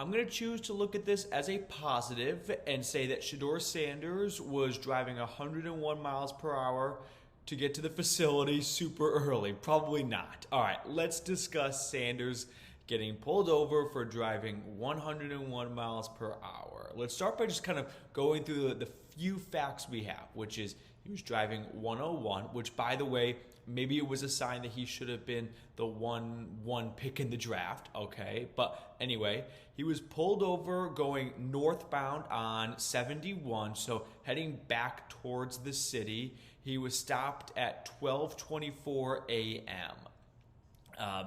I'm going to choose to look at this as a positive and say that Shedeur Sanders was driving 101 miles per hour to get to the facility super early. Probably not. All right, let's discuss Sanders getting pulled over for driving 101 miles per hour. Let's start by just kind of going through the few facts we have, which is he was driving 101, which, by the way, maybe it was a sign that he should have been the 1-1 pick in the draft, okay? But anyway, he was pulled over going northbound on 71, so heading back towards the city. He was stopped at 12:24 a.m.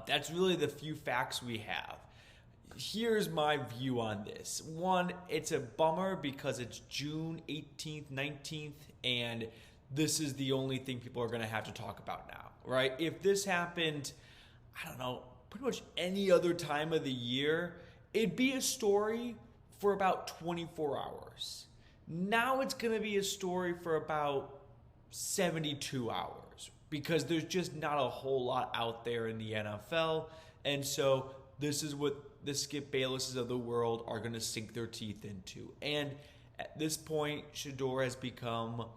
That's really the few facts we have. Here's my view on this. One, it's a bummer because it's June 18th, 19th, and this is the only thing people are going to have to talk about now, right? If this happened, I don't know, pretty much any other time of the year, it'd be a story for about 24 hours. Now it's going to be a story for about 72 hours because there's just not a whole lot out there in the NFL. And so this is what the Skip Baylesses of the world are going to sink their teeth into. And at this point, Shedeur has become a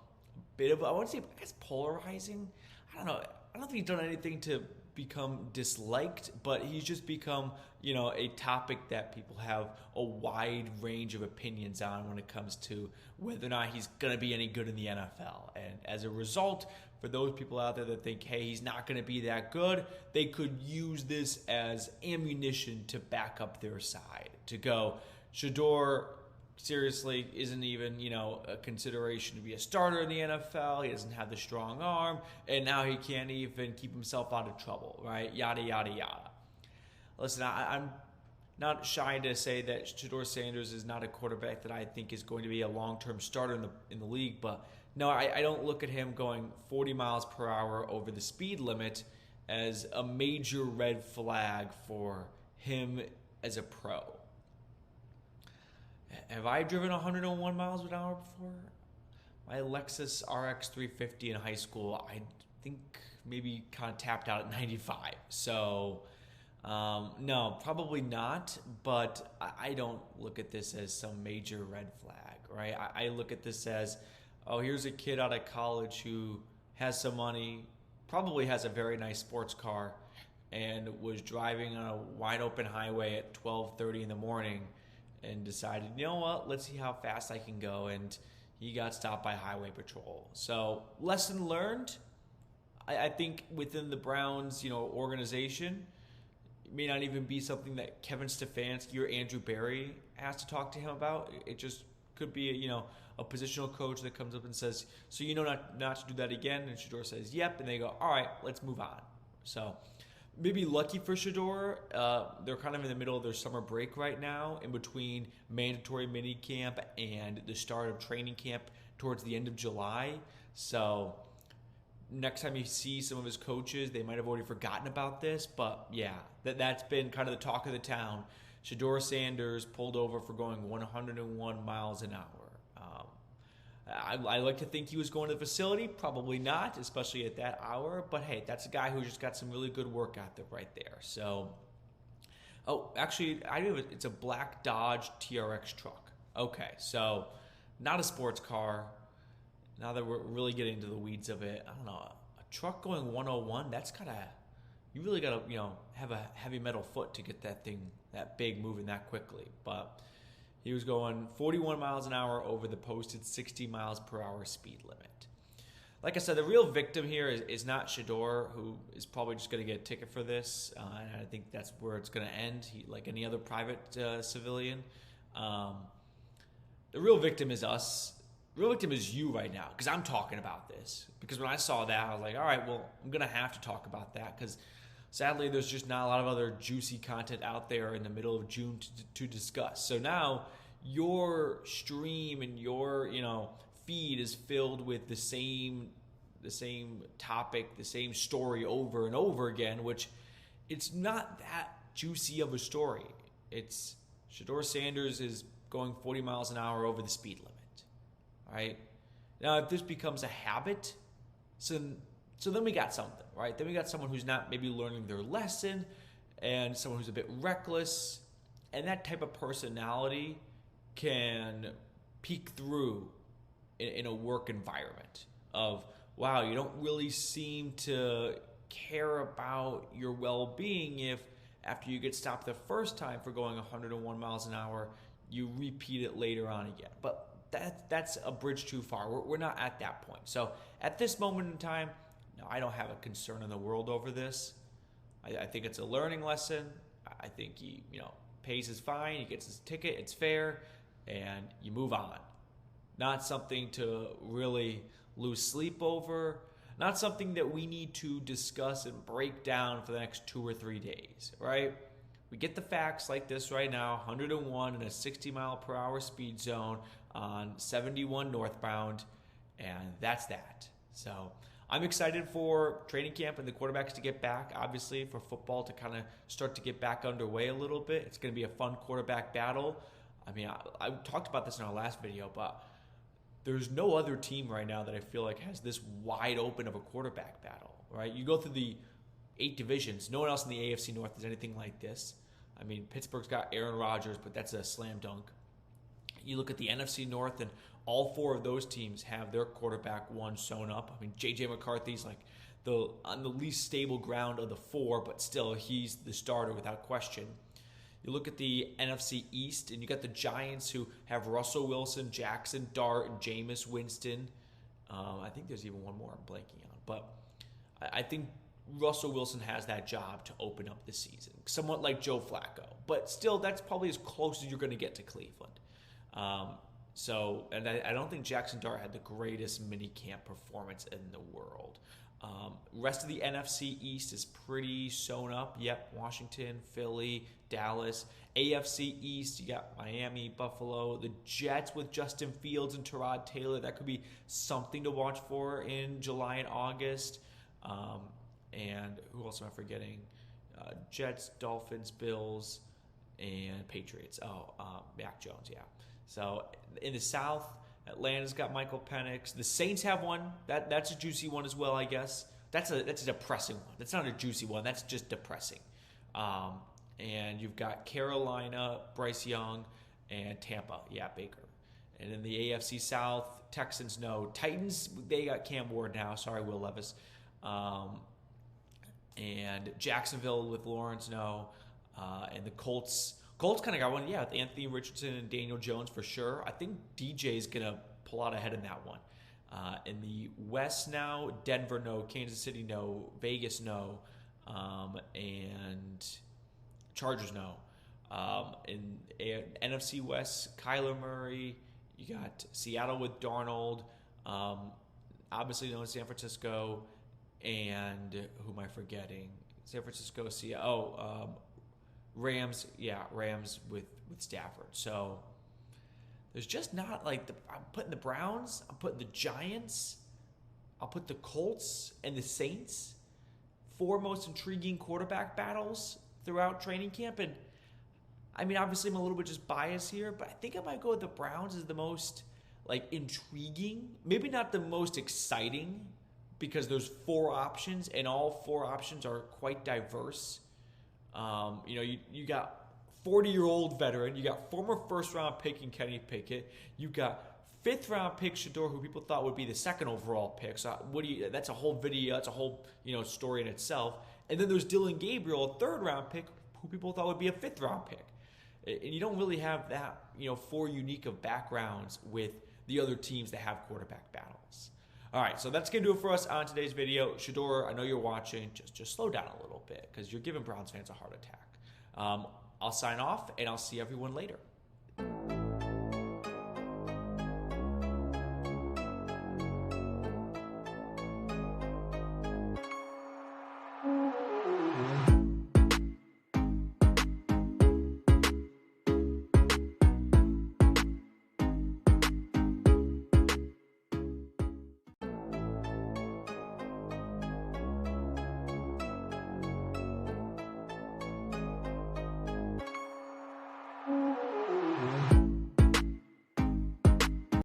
bit of, I want to say, I guess, polarizing. I don't know. I don't think he's done anything to become disliked, but he's just become, a topic that people have a wide range of opinions on when it comes to whether or not he's going to be any good in the NFL. And as a result, for those people out there that think, hey, he's not going to be that good, they could use this as ammunition to back up their side, to go, Shedeur seriously isn't even, a consideration to be a starter in the NFL. He doesn't have the strong arm, and now he can't even keep himself out of trouble, right? Yada, yada, yada. Listen, I'm not shy to say that Shedeur Sanders is not a quarterback that I think is going to be a long-term starter in the league, but no, I don't look at him going 40 miles per hour over the speed limit as a major red flag for him as a pro. Have I driven 101 miles an hour before? My Lexus RX 350 in high school, I think maybe kind of tapped out at 95. So, no, probably not. But I don't look at this as some major red flag, right? I look at this as, oh, here's a kid out of college who has some money, probably has a very nice sports car, and was driving on a wide open highway at 12:30 in the morning and decided, you know what, let's see how fast I can go, and he got stopped by highway patrol. So, lesson learned. I think within the Browns, organization, it may not even be something that Kevin Stefanski or Andrew Berry has to talk to him about. It just could be, a positional coach that comes up and says, so not to do that again, and Shedeur says, yep, and they go, all right, let's move on. So, maybe lucky for Shedeur, they're kind of in the middle of their summer break right now, in between mandatory minicamp and the start of training camp towards the end of July. So next time you see some of his coaches, they might have already forgotten about this. But yeah, that's been kind of the talk of the town. Shedeur Sanders pulled over for going 101 miles an hour. I like to think he was going to the facility. Probably not, especially at that hour. But hey, that's a guy who just got some really good work out there right there. So, actually, it's a black Dodge TRX truck. Okay, so not a sports car. Now that we're really getting into the weeds of it, I don't know. A truck going 101, that's you really gotta, have a heavy metal foot to get that thing that big moving that quickly. But he was going 41 miles an hour over the posted 60 miles per hour speed limit. Like I said, the real victim here is not Shedeur, who is probably just going to get a ticket for this. And I think that's where it's going to end, like any other private civilian. The real victim is us. The real victim is you right now, because I'm talking about this. Because when I saw that, I was like, all right, well, I'm going to have to talk about that, because sadly, there's just not a lot of other juicy content out there in the middle of June to discuss. So now your stream and your feed is filled with the same topic, the same story over and over again, which it's not that juicy of a story. It's Shedeur Sanders is going 40 miles an hour over the speed limit. Right? Now, if this becomes a habit, so then we got something, right? Then we got someone who's not maybe learning their lesson, and someone who's a bit reckless, And that type of personality can peek through in a work environment of, wow, you don't really seem to care about your well-being if after you get stopped the first time for going 101 miles an hour, you repeat it later on again. But that's a bridge too far. We're not at that point. So at this moment in time, no, I don't have a concern in the world over this. I think it's a learning lesson. I think he, pays his fine, he gets his ticket, it's fair, and you move on. Not something to really lose sleep over. Not something that we need to discuss and break down for the next 2 or 3 days, right? We get the facts like this right now, 101 in a 60 mile per hour speed zone on 71 northbound, and that's that. So I'm excited for training camp and the quarterbacks to get back, obviously for football to kind of start to get back underway a little bit. It's going to be a fun quarterback battle. I mean, I talked about this in our last video, but there's no other team right now that I feel like has this wide open of a quarterback battle, right? You go through the 8 divisions. No one else in the AFC North has anything like this. I mean, Pittsburgh's got Aaron Rodgers, but that's a slam dunk. You look at the NFC North, and all 4 of those teams have their quarterback one sewn up. I mean, J.J. McCarthy's like on the least stable ground of the 4, but still, he's the starter without question. You look at the NFC East, and you got the Giants who have Russell Wilson, Jackson Dart, and Jameis Winston. I think there's even one more I'm blanking on. But I think Russell Wilson has that job to open up the season, somewhat like Joe Flacco. But still, that's probably as close as you're going to get to Cleveland. And I don't think Jackson Dart had the greatest minicamp performance in the world. Rest of the NFC East is pretty sewn up. Yep, Washington, Philly, Dallas. AFC East, you got Miami, Buffalo, the Jets with Justin Fields and Tyrod Taylor. That could be something to watch for in July and August. And who else am I forgetting? Jets, Dolphins, Bills, and Patriots. Mac Jones, yeah. So in the South, Atlanta's got Michael Penix. The Saints have one. That's a juicy one as well, I guess. That's a depressing one. That's not a juicy one. That's just depressing. And you've got Carolina, Bryce Young, and Tampa. Yeah, Baker. And in the AFC South, Texans, no. Titans, they got Cam Ward now. Sorry, Will Levis. And Jacksonville with Lawrence, no. And the Colts kind of got one, yeah, with Anthony Richardson and Daniel Jones for sure. I think DJ's going to pull out ahead in that one. In the West now, Denver, no. Kansas City, no. Vegas, no. And Chargers, no. In NFC West, Kyler Murray. You got Seattle with Darnold. Obviously known as San Francisco. And who am I forgetting? San Francisco, Seattle. Rams, yeah, Rams with Stafford. So there's just not like I'm putting the Browns, I'm putting the Giants, I'll put the Colts and the Saints, 4 most intriguing quarterback battles throughout training camp. And I mean, obviously I'm a little bit just biased here, but I think I might go with the Browns as the most like intriguing, maybe not the most exciting, because there's 4 options and all 4 options are quite diverse. You got 40-year-old veteran. You got former first-round pick in Kenny Pickett. You got 5th-round pick Shedeur, who people thought would be the 2nd overall pick. So that's a whole video. That's a whole story in itself. And then there's Dylan Gabriel, a 3rd-round pick, who people thought would be a 5th-round pick. And you don't really have that 4 unique of backgrounds with the other teams that have quarterback battles. All right, so that's going to do it for us on today's video. Shedeur, I know you're watching. Just slow down a little bit because you're giving Browns fans a heart attack. I'll sign off, and I'll see everyone later.